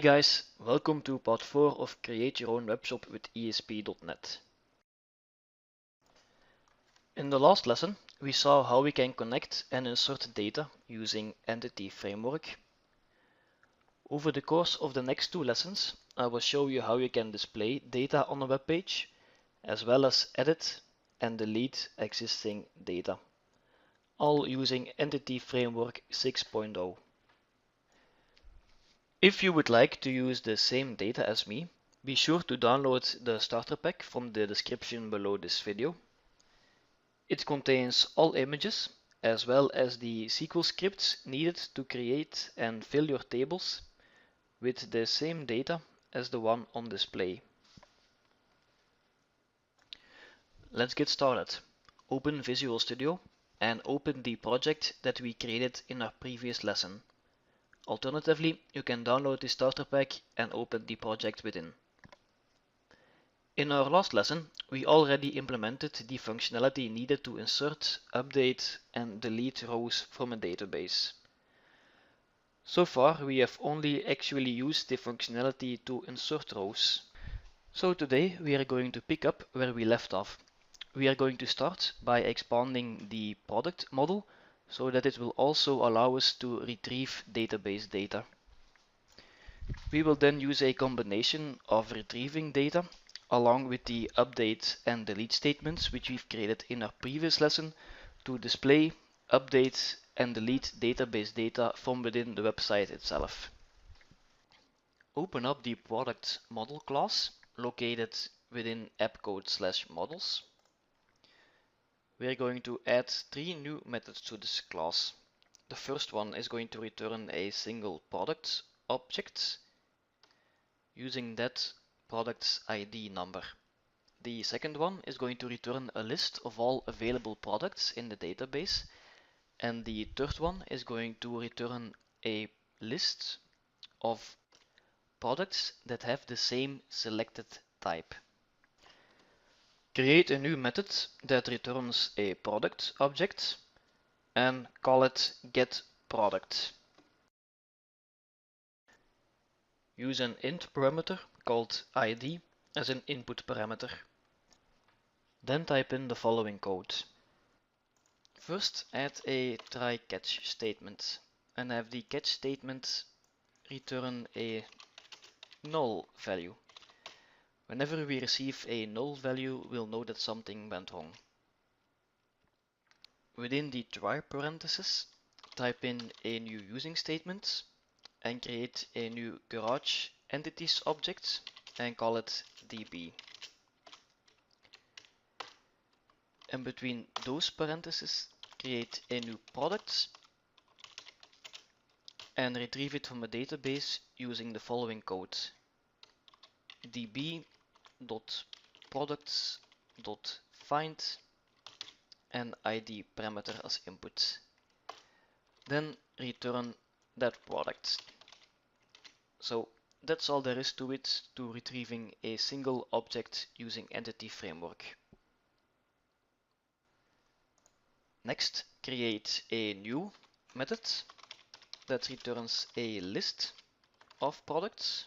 guys, welcome to part 4 of Create Your Own Webshop with ESP.NET. In the last lesson, we saw how we can connect and insert data using Entity Framework. Over the course of the next two lessons, I will show you how you can display data on a web page, as well as edit and delete existing data, all using Entity Framework 6.0. If you would like to use the same data as me, be sure to download the starter pack from the description below this video. It contains all images as well as the SQL scripts needed to create and fill your tables with the same data as the one on display. Let's get started. Open Visual Studio and open the project that we created in our previous lesson. Alternatively, you can download the starter pack and open the project within. In our last lesson, we already implemented the functionality needed to insert, update, and delete rows from a database. So far, we have only actually used the functionality to insert rows. So today, we are going to pick up where we left off. We are going to start by expanding the product model so that it will also allow us to retrieve database data. We will then use a combination of retrieving data along with the update and delete statements which we've created in our previous lesson to display, update and delete database data from within the website itself. Open up the product model class located within appcode/models. We are going to add three new methods to this class. The first one is going to return a single product object using that product's ID number. The second one is going to return a list of all available products in the database, and the third one is going to return a list of products that have the same selected type. Create a new method that returns a product object and call it getProduct. Use an int parameter called ID as an input parameter. Then type in the following code. First, add a try-catch statement and have the catch statement return a null value. Whenever we receive a null value, we'll know that something went wrong. Within the try parenthesis, type in a new using statement and create a new garage entities object and call it db. And between those parentheses, create a new product and retrieve it from a database using the following code: db.products.find and ID parameter as input. Then return that product. So that's all there is to it, to retrieving a single object using Entity Framework. Next, create a new method that returns a list of products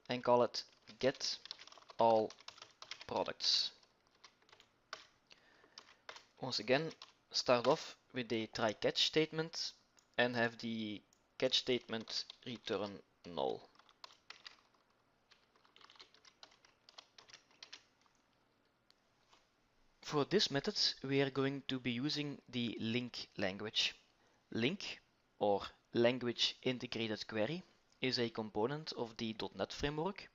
and call it getAllProducts. Once again, start off with a try-catch statement and have the catch statement return null. For this method, we are going to be using the LINQ language. LINQ, or Language Integrated Query, is a component of the .NET framework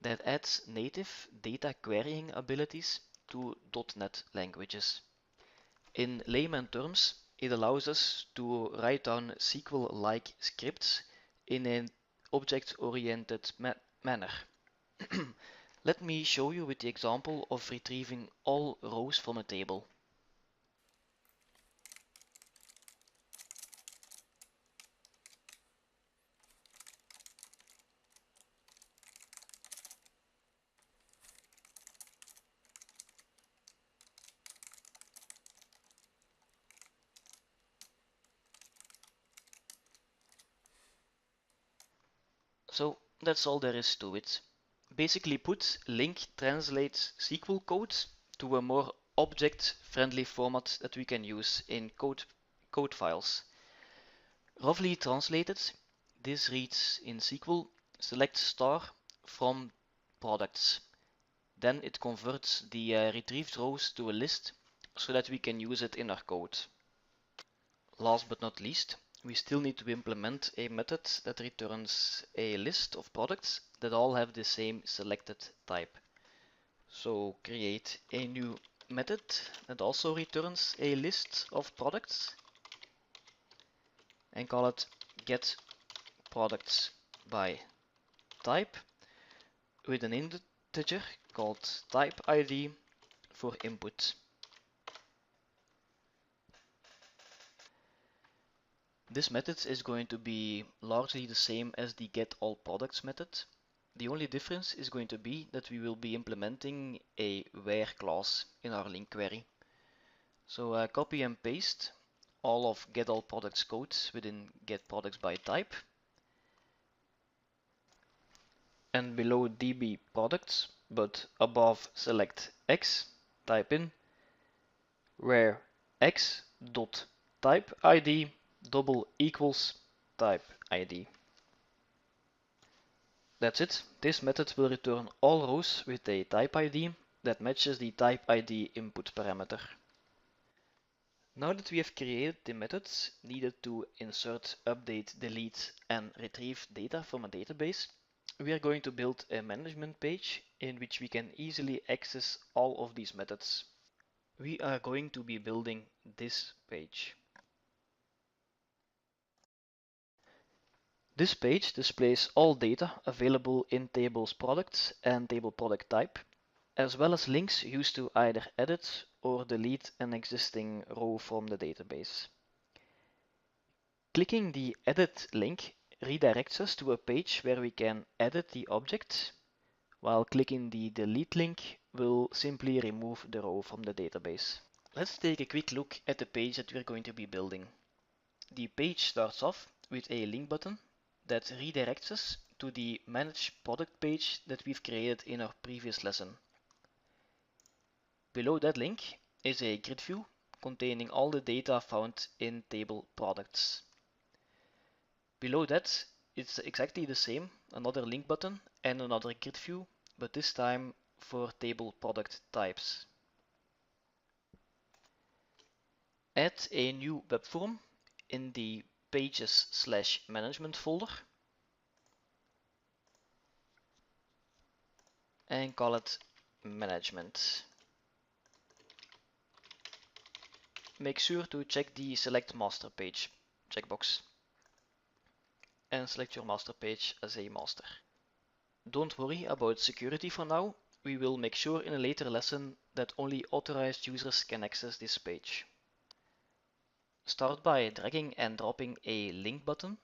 that adds native data querying abilities to .NET languages. In layman terms, it allows us to write down SQL-like scripts in an object-oriented manner. Let me show you with the example of retrieving all rows from a table. So that's all there is to it. Basically put, LINQ translates SQL code to a more object-friendly format that we can use in code files. Roughly translated, this reads in SQL, select star from products. Then it converts the retrieved rows to a list so that we can use it in our code. Last but not least, we still need to implement a method that returns a list of products that all have the same selected type. So create a new method that also returns a list of products and call it getProducts by type with an integer called typeID for input. This method is going to be largely the same as the getAllProducts method. The only difference is going to be that we will be implementing a where clause in our LINQ query. So copy and paste all of getAllProducts code within getProducts by type. And below db products, but above select x, type in where x dot type id double equals type id. That's it. This method will return all rows with a type id that matches the type id input parameter. Now that we have created the methods needed to insert, update, delete, and retrieve data from a database, we are going to build a management page in which we can easily access all of these methods. We are going to be building this page. This page displays all data available in tables products and table product type, as well as links used to either edit or delete an existing row from the database. Clicking the Edit link redirects us to a page where we can edit the object, while clicking the Delete link will simply remove the row from the database. Let's take a quick look at the page that we're going to be building. The page starts off with a link button that redirects us to the Manage Product page that we've created in our previous lesson. Below that link is a grid view containing all the data found in table products. Below that, it's exactly the same, another link button and another grid view, but this time for table product types. Add a new web form in the pages/management folder and call it management. Make sure to check the select master page checkbox and select your master page as a master. Don't worry about security for now. We will make sure in a later lesson that only authorized users can access this page. Start by dragging and dropping a link button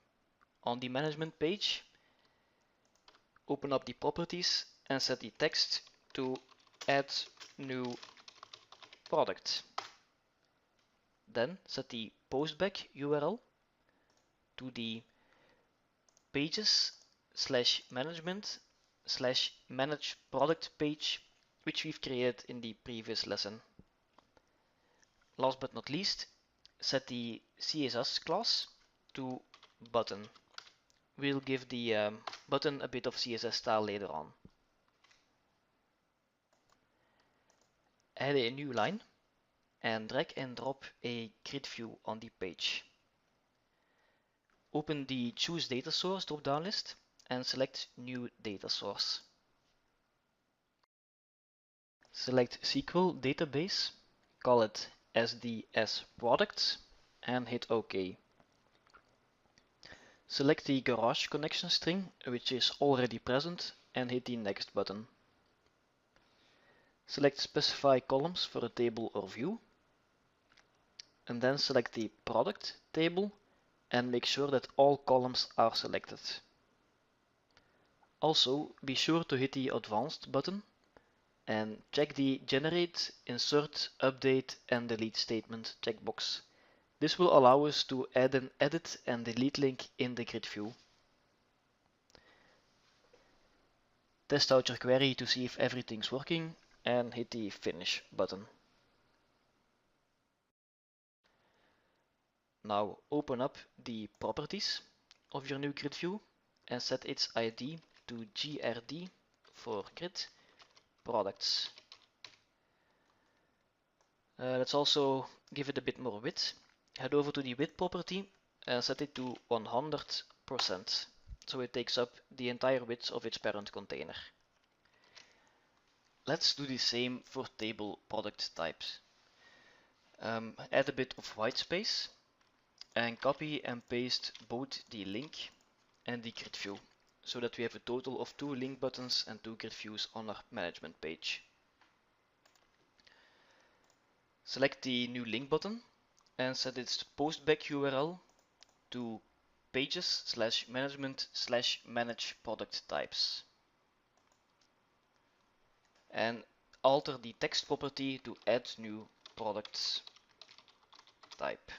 on the management page. Open up the properties and set the text to add new product. Then set the postback URL to the pages/management/manage product page which we've created in the previous lesson. Last but not least, set the CSS class to button. We'll give the button a bit of CSS style later on. Add a new line and drag and drop a grid view on the page. Open the Choose Data Source drop-down list and select New Data Source. Select SQL Database, call it SDS Products and hit OK. Select the Garage connection string, which is already present, and hit the Next button. Select Specify Columns for a table or view, and then select the Product table and make sure that all columns are selected. Also, be sure to hit the Advanced button and check the Generate, Insert, Update and Delete statement checkbox. This will allow us to add an edit and delete link in the grid view. test out your query to see if everything's working, and hit the Finish button. Now open up the properties of your new grid view and set its ID to GRD for grid products. Let's also give it a bit more width. Head over to the width property and set it to 100%, so it takes up the entire width of its parent container. Let's do the same for table product types. Add a bit of white space and copy and paste both the link and the grid view, so that we have a total of 2 link buttons and 2 grid views on our management page. Select the new link button and set its postback URL to pages/management/manage product types. And alter the text property to add new products type.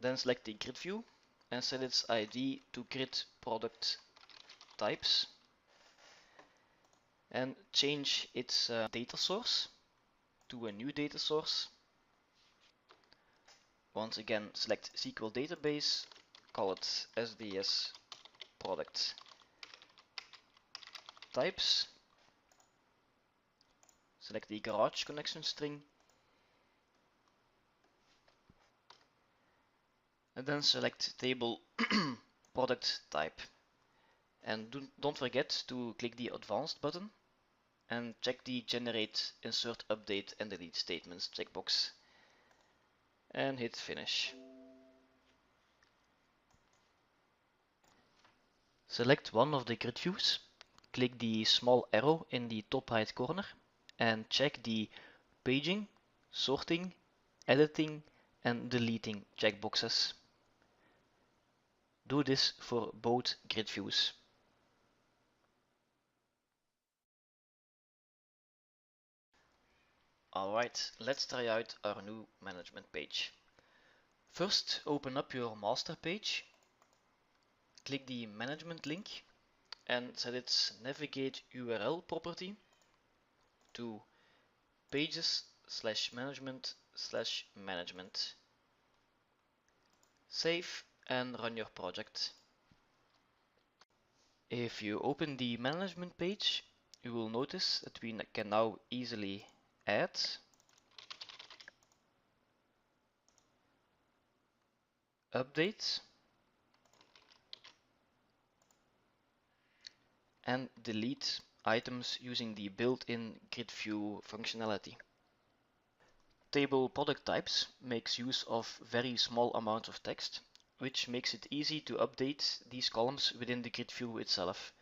Then select the grid view and set its ID to grid product types and change its data source to a new data source. Once again, select SQL database, call it SDS product types. Select the garage connection string and then select table product type. And don't forget to click the advanced button and check the generate, insert, update and delete statements checkbox and hit finish. Select one of the grid views, click the small arrow in the top right corner and check the paging, sorting, editing and deleting checkboxes. Do this for both grid views. Alright, let's try out our new management page. First, open up your master page, click the management link and set its navigate URL property to pages/management/management. Save and run your project. If you open the management page, you will notice that we can now easily add, update, and delete items using the built-in grid view functionality. Table product types makes use of very small amounts of text, which makes it easy to update these columns within the grid view itself.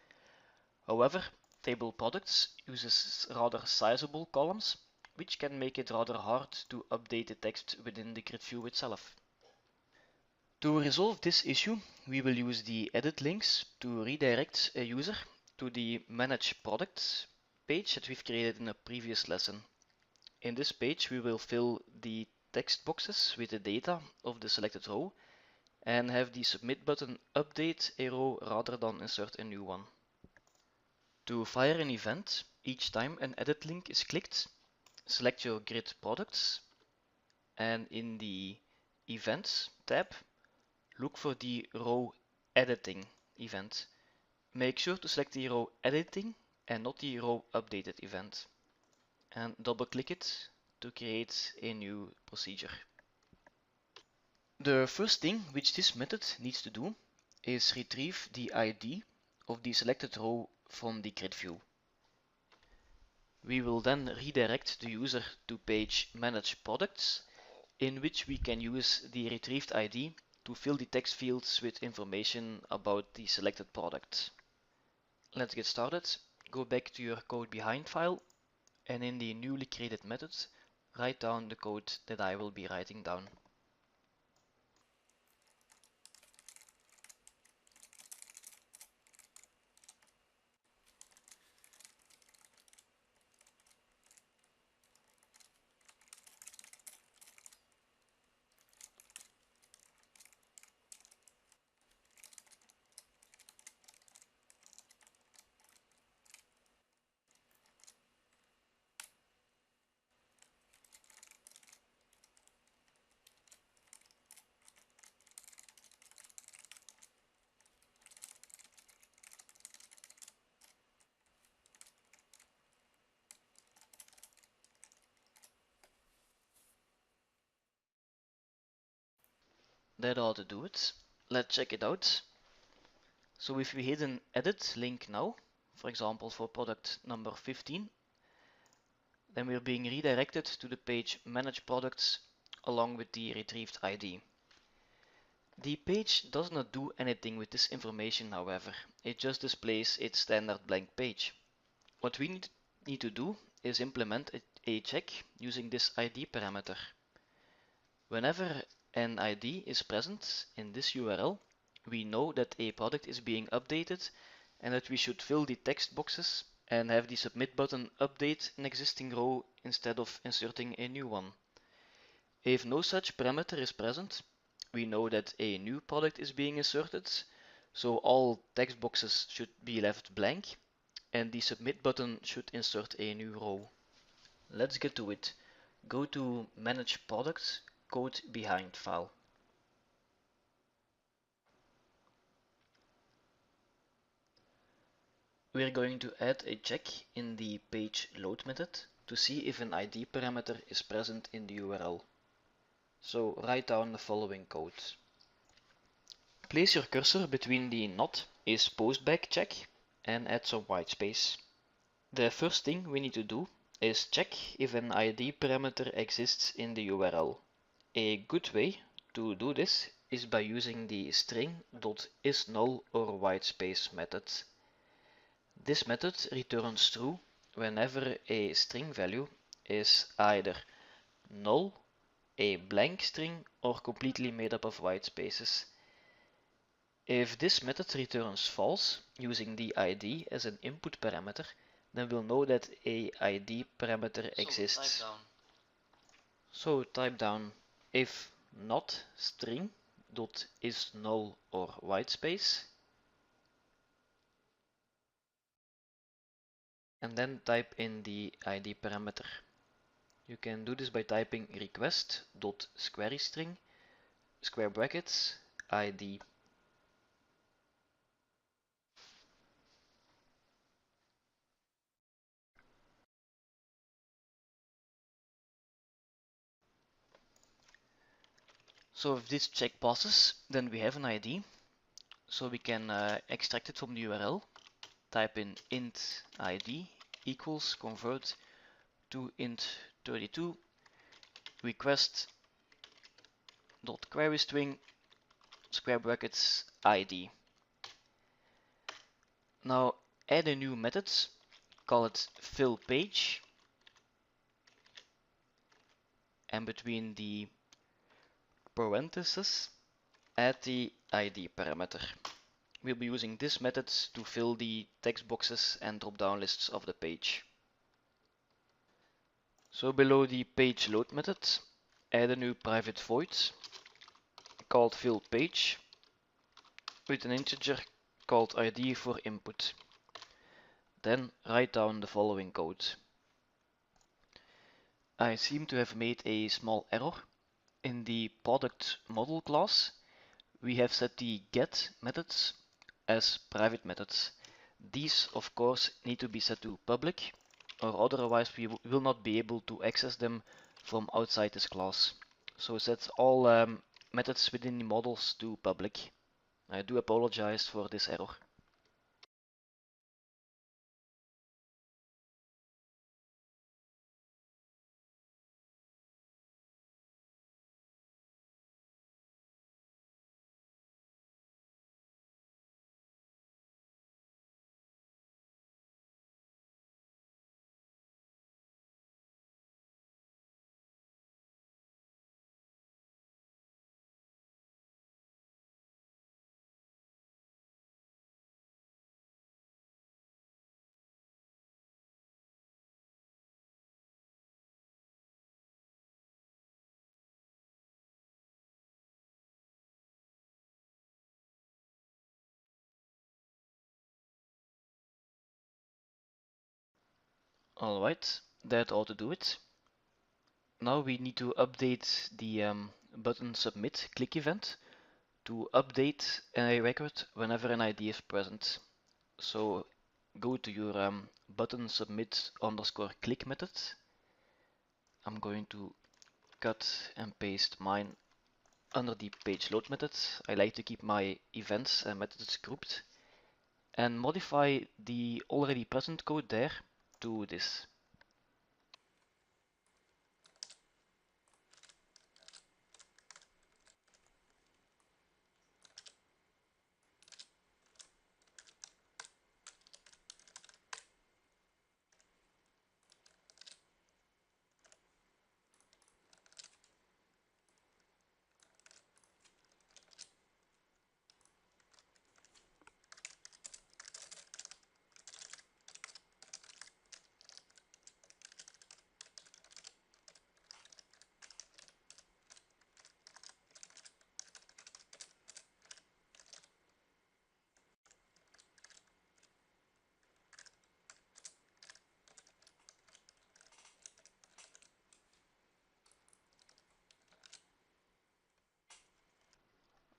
However, table products uses rather sizable columns, which can make it rather hard to update the text within the grid view itself. To resolve this issue, we will use the edit links to redirect a user to the Manage Products page that we've created in a previous lesson. In this page, we will fill the text boxes with the data of the selected row and have the Submit button update a row rather than insert a new one. To fire an event each time an edit link is clicked, select your grid products and in the Events tab, look for the row editing event. Make sure to select the row editing and not the row updated event. And double click it to create a new procedure. The first thing which this method needs to do is retrieve the ID of the selected row from the grid view. We will then redirect the user to page Manage Products, in which we can use the retrieved ID to fill the text fields with information about the selected product. Let's get started. Go back to your code behind file and in the newly created method, write down the code that I will be writing down. that ought to do it. Let's check it out. So if we hit an edit link now, for example for product number 15, then we're being redirected to the page Manage Products along with the retrieved ID. The page does not do anything with this information, however. It just displays its standard blank page. What we need to do is implement a check using this ID parameter. Whenever an ID is present in this URL, we know that a product is being updated and that we should fill the text boxes and have the submit button update an existing row instead of inserting a new one. If no such parameter is present, we know that a new product is being inserted, so all text boxes should be left blank and the submit button should insert a new row. Let's get to it. Go to Manage Products, Code Behind file. We're going to add a check in the page load method to see if an ID parameter is present in the URL. So write down the following code. Place your cursor between the not is postback check and add some white space. The first thing we need to do is check if an ID parameter exists in the URL. A good way to do this is by using the string.isNull or whitespace method. This method returns true whenever a string value is either null, a blank string, or completely made up of white spaces. If this method returns false using the ID as an input parameter, then we'll know that a ID parameter exists. So type down if not string dot is null or whitespace, and then type in the ID parameter. You can do this by typing request dot queryString square brackets ID. So if this check passes, then we have an ID. So we can extract it from the URL. Type in int ID equals convert to int 32 request dot queryString square brackets ID. Now add a new method, call it fill page, and between the parentheses add the ID parameter. We'll be using this method to fill the text boxes and drop down lists of the page. So below the page load method, add a new private void called fill page with an integer called ID for input. Then write down the following code. I seem to have made a small error. In the product model class, we have set the get methods as private methods. These, of course, need to be set to public, or otherwise we will not be able to access them from outside this class. So set all methods within the models to public. I do apologize for this error. Alright, that ought to do it. Now we need to update the button submit click event to update a record whenever an ID is present. So go to your button submit underscore click method. I'm going to cut and paste mine Under the page load method, I like to keep my events and methods grouped and modify the already present code there to this.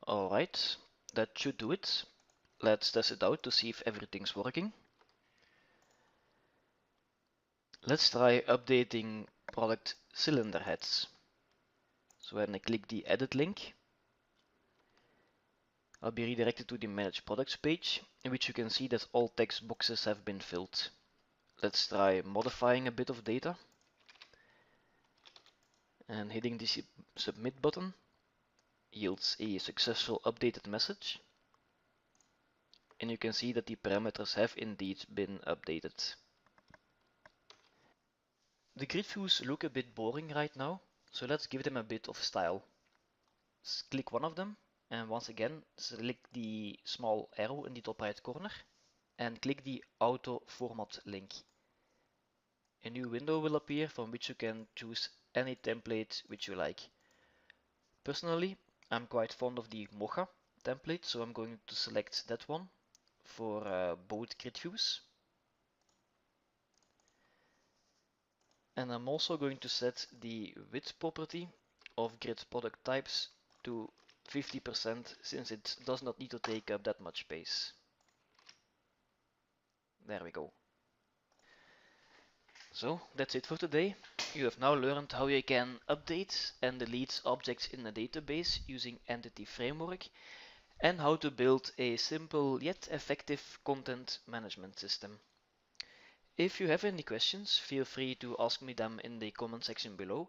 Alright, that should do it. Let's test it out to see if everything's working. Let's try updating product cylinder heads. So when I click the edit link, I'll be redirected to the Manage Products page, in which you can see that all text boxes have been filled. Let's try modifying a bit of data and hitting the Submit button yields a successful updated message. And you can see that the parameters have indeed been updated. The grid views look a bit boring right now, so let's give them a bit of style. Click one of them and once again select the small arrow in the top right corner and click the Auto Format link. A new window will appear from which you can choose any template which you like. Personally, I'm quite fond of the Mocha template, so I'm going to select that one for both grid views. And I'm also going to set the width property of grid product types to 50% since it does not need to take up that much space. There we go. So that's it for today. You have now learned how you can update and delete objects in a database using Entity Framework and how to build a simple yet effective content management system. If you have any questions, feel free to ask me them in the comment section below,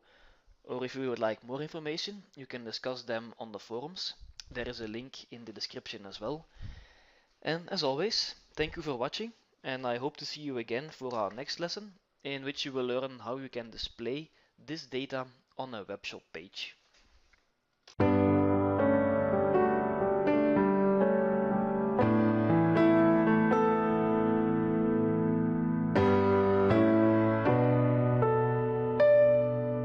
or if you would like more information, you can discuss them on the forums. There is a link in the description as well. And as always, thank you for watching, and I hope to see you again for our next lesson, in which you will learn how you can display this data on a webshop page.